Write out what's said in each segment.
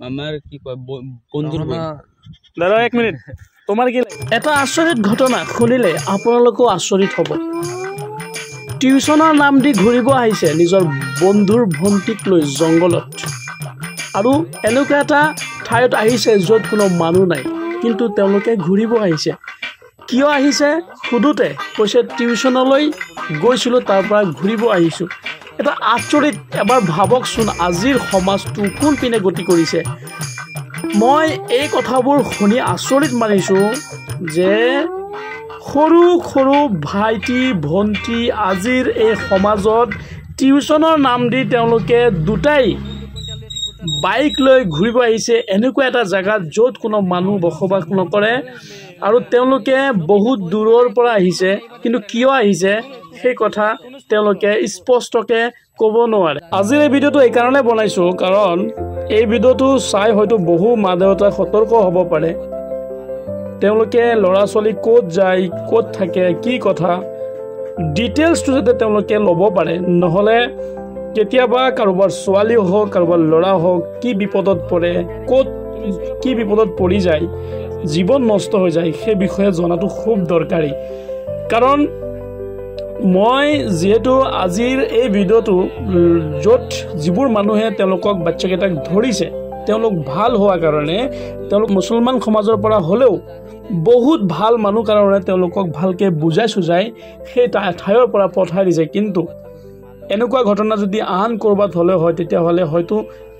আমাৰ কি কয় বন্ধুৰ বই। দাদা এক মিনিট, তোমাৰ কি এটা আচৰিত ঘটনা শুনিলে আপোনালোকো আচৰিত হ'ব। টিউচনৰ নাম দি ঘূৰিব আহিছে নিজৰ বন্ধুৰ ভণ্টিক লৈ জংঘলত, আৰু এনেকুৱা এটা ঠাইত আহিছে য'ত কোনো মানুহ নাই, কিন্তু তেওঁলোকে ঘূৰিব আহিছে। কিয় আহিছে সোধোতে কৈছে টিউচনলৈ গৈছিলোঁ, তাৰ পৰা ঘূৰিব আহিছোঁ। এটা আচৰিত, এবাৰ ভাবকচোন আজিৰ সমাজটো কোনপিনে গতি কৰিছে। মই এই কথাবোৰ শুনি আচৰিত মানিছোঁ যে সৰু সৰু ভাইটি ভণ্টি আজিৰ এই সমাজত টিউচনৰ নাম দি তেওঁলোকে দুটাই বাইক লৈ ঘূৰিব আহিছে এনেকুৱা এটা জেগাত য'ত কোনো মানুহ বসবাস নকৰে, আৰু তেওঁলোকে বহুত দূৰৰ পৰা আহিছে, কিন্তু কিয় আহিছে সেই কথা তেওঁলোকে স্পষ্টকৈ ক'ব নোৱাৰে। আজিৰ এই ভিডিঅ'টো এইকাৰণে বনাইছোঁ কাৰণ এই ভিডিঅ'টো চাই হয়তো বহু মা দেউতাই সতৰ্ক হ'ব পাৰে। তেওঁলোকে ল'ৰা ছোৱালী ক'ত যায়, ক'ত থাকে, কি কথা, ডিটেইলছটো যাতে তেওঁলোকে ল'ব পাৰে, নহ'লে কেতিয়াবা কাৰোবাৰ ছোৱালী হওক কাৰোবাৰ ল'ৰা হওক কি বিপদত পৰে, ক'ত কি বিপদত পৰি যায়, জীৱন নষ্ট হৈ যায়, সেই বিষয়ে জনাটো খুব দৰকাৰী। কাৰণ মই যিহেতু আজিৰ এই ভিডিঅ'টো য'ত যিবোৰ মানুহে তেওঁলোকক বাচ্চাকেইটাক ধৰিছে তেওঁলোক ভাল হোৱাৰ কাৰণে, তেওঁলোক মুছলমান সমাজৰ পৰা হ'লেও বহুত ভাল মানুহ কাৰণে তেওঁলোকক ভালকৈ বুজাই চুজাই সেই ঠাইৰ পৰা পঠাই দিছে। কিন্তু এনেকুৱা ঘটনা যদি আন ক'ৰবাত হ'লে হয় তেতিয়াহ'লে হয়তো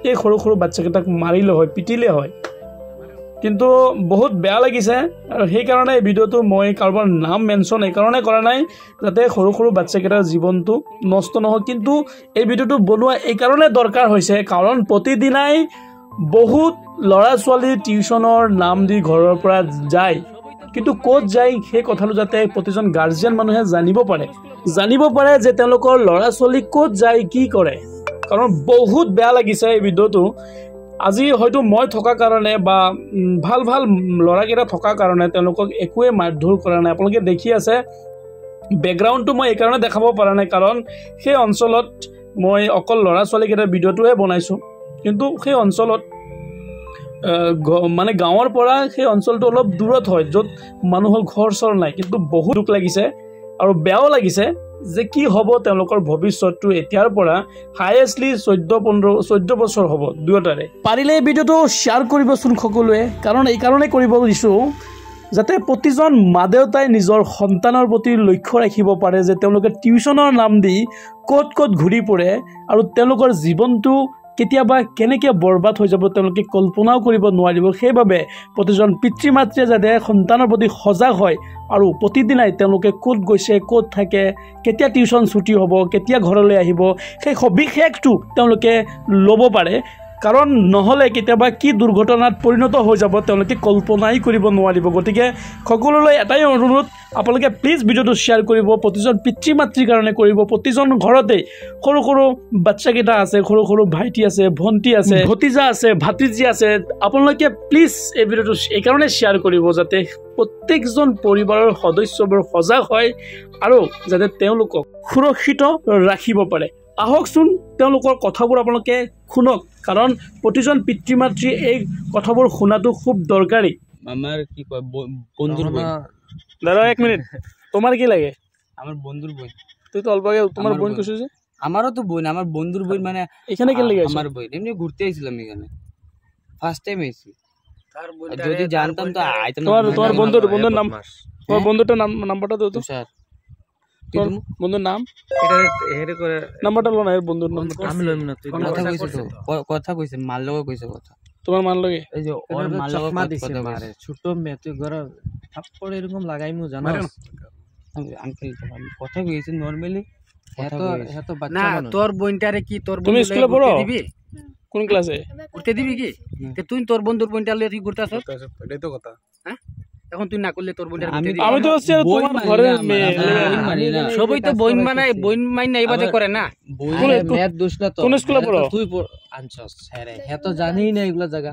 এই সৰু সৰু বাচ্চাকেইটাক মাৰিলে হয়, পিটিলে হয়। কিন্তু বহুত বেয়া লাগিছে, আৰু সেইকাৰণে এই ভিডিঅ'টো মই কাৰোবাৰ নাম মেনশ্যন এইকাৰণে কৰা নাই যাতে সৰু সৰু বাচ্চাকেইটাৰ জীৱনটো নষ্ট নহয়। কিন্তু এই ভিডিঅ'টো বনোৱা এইকাৰণে দৰকাৰ হৈছে কাৰণ প্ৰতিদিনাই বহুত ল'ৰা ছোৱালী টিউচনৰ নাম দি ঘৰৰ পৰা যায়, কিন্তু ক'ত যায় সেই কথাটো যাতে প্ৰতিজন গাৰ্জিয়ান মানুহে জানিব পাৰে যে তেওঁলোকৰ ল'ৰা ছোৱালী ক'ত যায়, কি কৰে। কাৰণ বহুত বেয়া লাগিছে এই ভিডিঅ'টো। আজি হয়তো মই থকাৰ কাৰণে বা ভাল ভাল ল'ৰাকেইটা থকাৰ কাৰণে তেওঁলোকক একোৱে মাৰধৰ কৰা নাই। আপোনালোকে দেখি আছে বেকগ্ৰাউণ্ডটো মই এইকাৰণে দেখাব পৰা নাই কাৰণ সেই অঞ্চলত মই অকল ল'ৰা ছোৱালীকেইটাৰ ভিডিঅ'টোহে বনাইছোঁ, কিন্তু সেই অঞ্চলত মানে গাঁৱৰ পৰা সেই অঞ্চলটো অলপ দূৰত হয় য'ত মানুহৰ ঘৰ চৰ নাই। কিন্তু বহুত দুখ লাগিছে আৰু বেয়াও লাগিছে যে কি হ'ব তেওঁলোকৰ ভৱিষ্যতটো এতিয়াৰ পৰা হায়েষ্টলি 14 বছৰ হ'ব দুয়োটাৰে। পাৰিলে এই ভিডিঅ'টো শ্বেয়াৰ কৰিবচোন সকলোৱে, কাৰণ এইকাৰণে কৰিব দিছোঁ যাতে প্ৰতিজন মা দেউতাই নিজৰ সন্তানৰ প্ৰতি লক্ষ্য ৰাখিব পাৰে যে তেওঁলোকে টিউচনৰ নাম দি ক'ত ক'ত ঘূৰি ফুৰে, আৰু তেওঁলোকৰ জীৱনটো কেতিয়াবা কেনেকৈ বৰবাদ হৈ যাব তেওঁলোকে কল্পনাও কৰিব নোৱাৰিব। সেইবাবে প্ৰতিজন পিতৃ মাতৃয়ে যাতে সন্তানৰ প্ৰতি সজাগ হয় আৰু প্ৰতিদিনাই তেওঁলোকে ক'ত গৈছে, ক'ত থাকে, কেতিয়া টিউচন ছুটি হ'ব, কেতিয়া ঘৰলৈ আহিব, সেই সবিশেষটো তেওঁলোকে ল'ব পাৰে। কাৰণ নহ'লে কেতিয়াবা কি দুৰ্ঘটনাত পৰিণত হৈ যাব তেওঁলোকে কল্পনাই কৰিব নোৱাৰিব। গতিকে সকলোলৈ এটাই অনুৰোধ, আপোনালোকে প্লিজ ভিডিঅ'টো শ্বেয়াৰ কৰিব, প্ৰতিজন পিতৃ মাতৃৰ কাৰণে কৰিব। প্ৰতিজন ঘৰতেই সৰু সৰু বাচ্চাকেইটা আছে, সৰু সৰু ভাইটি আছে, ভণ্টি আছে, ভতিজা আছে, ভাতিজী আছে। আপোনালোকে প্লিজ এই ভিডিঅ'টো এইকাৰণে শ্বেয়াৰ কৰিব যাতে প্ৰত্যেকজন পৰিবাৰৰ সদস্যবোৰ সজাগ হয় আৰু যাতে তেওঁলোকক সুৰক্ষিত ৰাখিব পাৰে। আহকচোন তেওঁলোকৰ কথাবোৰ আপোনালোকে শুনক, কাৰণ প্ৰতিজন পিতৃ মাতৃ এই কথাবোৰ শুনাটো খুব দৰকাৰী। আমার কি কয় বন্ধুর বই। দাদা এক মিনিট, তোমার কি লাগে? আমার বন্ধুর বই। তুই তো অল্প আগে তোমার বোন কিছু যে আমারও তো বই না, আমার বন্ধুর বই। মানে এখানে কে লেগে আমার বই এমনি ঘুরতে আইছিলাম এখানে, ফার্স্ট টাইম আইছি। যদি জানতাম তো আইতাম না। তোমার বন্ধুর নাম, তোমার বন্ধুটার নাম্বারটা দাও তো। স্যার বন্ধুর নাম এটা হেরে করে নাম্বারটা লো না, এর বন্ধুর নাম আমি লইম না। তুই কথা কইছে মাল লগা কইছে কথা। তোমার মান লাগে এই যে ওর মাল লগা কথা কইছে ছোট মে তুই ঘর থাপ্পড় এরকম লাগাইমু জানো আঙ্কেল কথা কইছে নরমালি। এত বাচ্চা না তোর বোনটারে কি তোর তুমি স্কুলে পড়ো দিবি? কোন ক্লাসে উঠতে দিবি কি? তে তুই তোর বন্ধুর বোনটা লইয়া তুই ঘুরতাছ? এটাই তো কথা। হ্যাঁ এখন তুই না করলে তোর বোনটারে আমি তো হচ্ছে তোমার ঘরের মেয়ে। সবই তো বইন বানায়, বইন মাইন না এইবাদে করে না। বই ম্যাথ দোষ না তো। কোন স্কুলে পড়ো? তুই আনছস হ্যাঁ রে, হ্যাঁ তো জানিই না এগুলা জায়গা।